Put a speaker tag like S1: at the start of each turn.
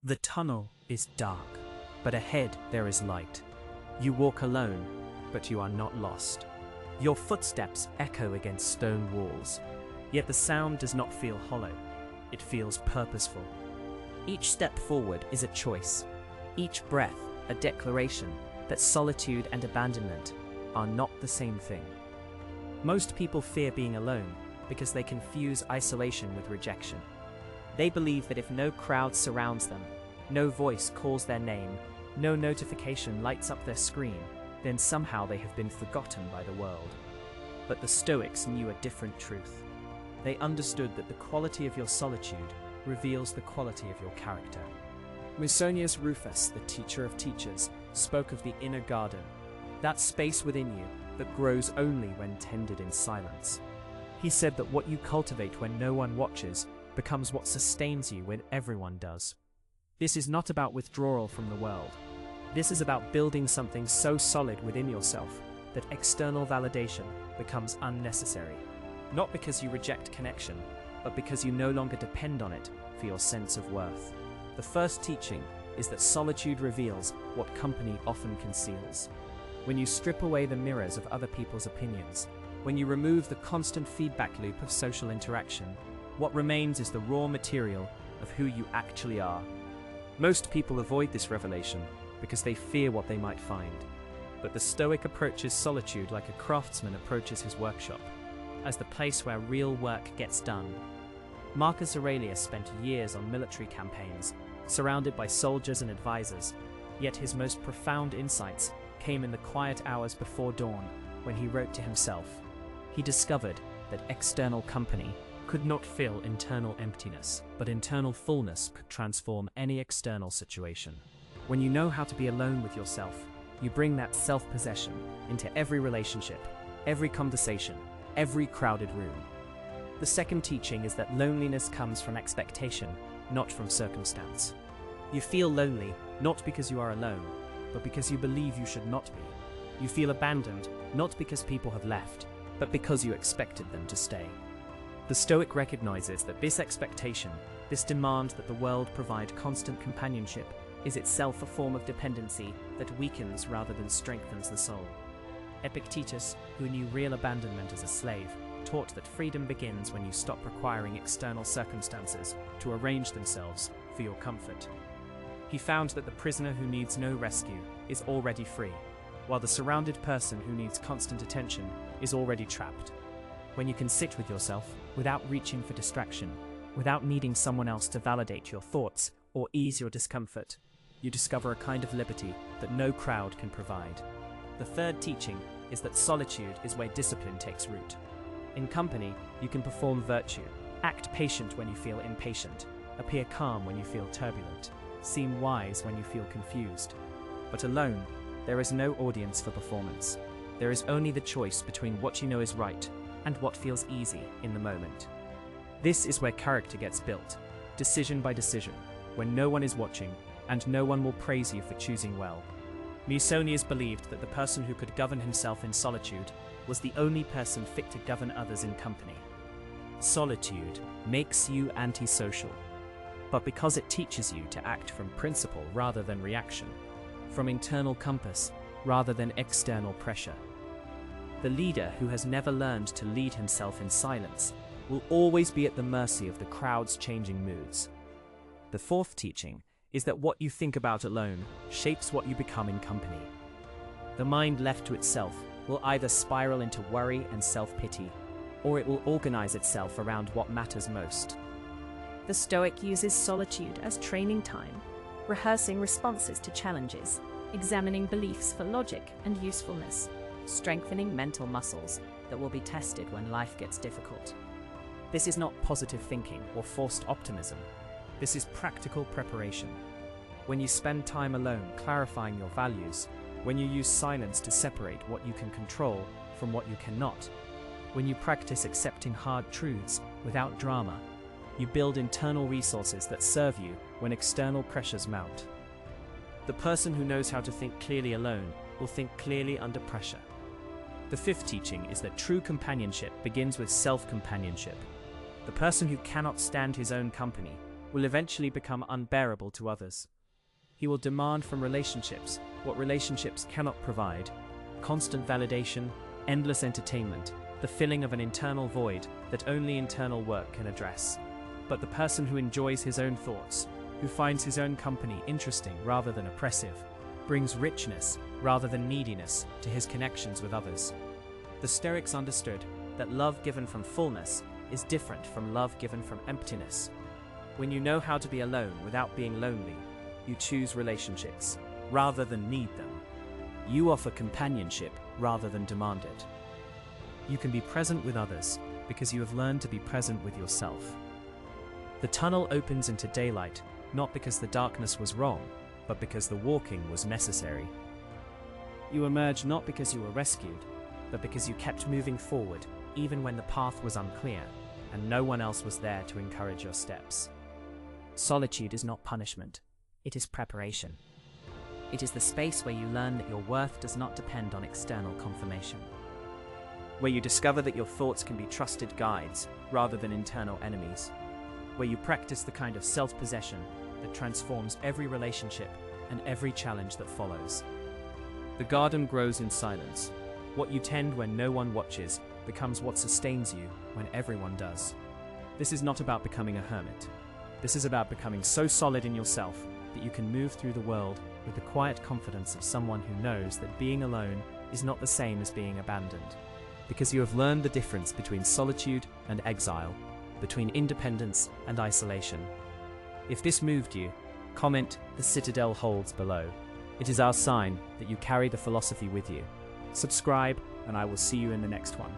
S1: The tunnel is dark, but ahead there is light. You walk alone, but you are not lost. Your footsteps echo against stone walls, yet the sound does not feel hollow. It feels purposeful. Each step forward is a choice. Each breath a declaration that solitude and abandonment are not the same thing. Most people fear being alone because they confuse isolation with rejection. They believe that if no crowd surrounds them, no voice calls their name, no notification lights up their screen, then somehow they have been forgotten by the world. But the Stoics knew a different truth. They understood that the quality of your solitude reveals the quality of your character. Musonius Rufus, the teacher of teachers, spoke of the inner garden, that space within you that grows only when tended in silence. He said that what you cultivate when no one watches becomes what sustains you when everyone does. This is not about withdrawal from the world. This is about building something so solid within yourself that external validation becomes unnecessary. Not because you reject connection, but because you no longer depend on it for your sense of worth. The first teaching is that solitude reveals what company often conceals. When you strip away the mirrors of other people's opinions, when you remove the constant feedback loop of social interaction, what remains is the raw material of who you actually are. Most people avoid this revelation because they fear what they might find. But the Stoic approaches solitude like a craftsman approaches his workshop, as the place where real work gets done. Marcus Aurelius spent years on military campaigns, surrounded by soldiers and advisors, yet his most profound insights came in the quiet hours before dawn when he wrote to himself. He discovered that external company could not fill internal emptiness, but internal fullness could transform any external situation. When you know how to be alone with yourself, you bring that self-possession into every relationship, every conversation, every crowded room. The second teaching is that loneliness comes from expectation, not from circumstance. You feel lonely not because you are alone, but because you believe you should not be. You feel abandoned not because people have left, but because you expected them to stay. The Stoic recognizes that this expectation, this demand that the world provide constant companionship, is itself a form of dependency that weakens rather than strengthens the soul. Epictetus, who knew real abandonment as a slave, taught that freedom begins when you stop requiring external circumstances to arrange themselves for your comfort. He found that the prisoner who needs no rescue is already free, while the surrounded person who needs constant attention is already trapped. When you can sit with yourself without reaching for distraction, without needing someone else to validate your thoughts or ease your discomfort, you discover a kind of liberty that no crowd can provide. The third teaching is that solitude is where discipline takes root. In company, you can perform virtue, act patient when you feel impatient, appear calm when you feel turbulent, seem wise when you feel confused. But alone, there is no audience for performance. There is only the choice between what you know is right and what feels easy in the moment. This is where character gets built, decision by decision, when no one is watching and no one will praise you for choosing well. Musonius believed that the person who could govern himself in solitude was the only person fit to govern others in company. Solitude makes you antisocial, but because it teaches you to act from principle rather than reaction, from internal compass rather than external pressure. The leader who has never learned to lead himself in silence will always be at the mercy of the crowd's changing moods. The fourth teaching is that what you think about alone shapes what you become in company. The mind left to itself will either spiral into worry and self-pity, or it will organize itself around what matters most.
S2: The Stoic uses solitude as training time, rehearsing responses to challenges, examining beliefs for logic and usefulness, strengthening mental muscles that will be tested when life gets difficult.
S1: This is not positive thinking or forced optimism. This is practical preparation. When you spend time alone clarifying your values, when you use silence to separate what you can control from what you cannot, when you practice accepting hard truths without drama, you build internal resources that serve you when external pressures mount. The person who knows how to think clearly alone will think clearly under pressure. The fifth teaching is that true companionship begins with self-companionship. The person who cannot stand his own company will eventually become unbearable to others. He will demand from relationships what relationships cannot provide: constant validation, endless entertainment, the filling of an internal void that only internal work can address. But the person who enjoys his own thoughts, who finds his own company interesting rather than oppressive, brings richness rather than neediness to his connections with others. The Stoics understood that love given from fullness is different from love given from emptiness. When you know how to be alone without being lonely, you choose relationships rather than need them. You offer companionship rather than demand it. You can be present with others because you have learned to be present with yourself. The tunnel opens into daylight not because the darkness was wrong, but because the walking was necessary. You emerge not because you were rescued, but because you kept moving forward even when the path was unclear and no one else was there to encourage your steps. Solitude is not punishment, it is preparation. It is the space where you learn that your worth does not depend on external confirmation. Where you discover that your thoughts can be trusted guides rather than internal enemies. Where you practice the kind of self-possession that transforms every relationship and every challenge that follows. The garden grows in silence. What you tend when no one watches becomes what sustains you when everyone does. This is not about becoming a hermit. This is about becoming so solid in yourself that you can move through the world with the quiet confidence of someone who knows that being alone is not the same as being abandoned. Because you have learned the difference between solitude and exile, between independence and isolation. If this moved you, comment "The Citadel holds" below. It is our sign that you carry the philosophy with you. Subscribe, and I will see you in the next one.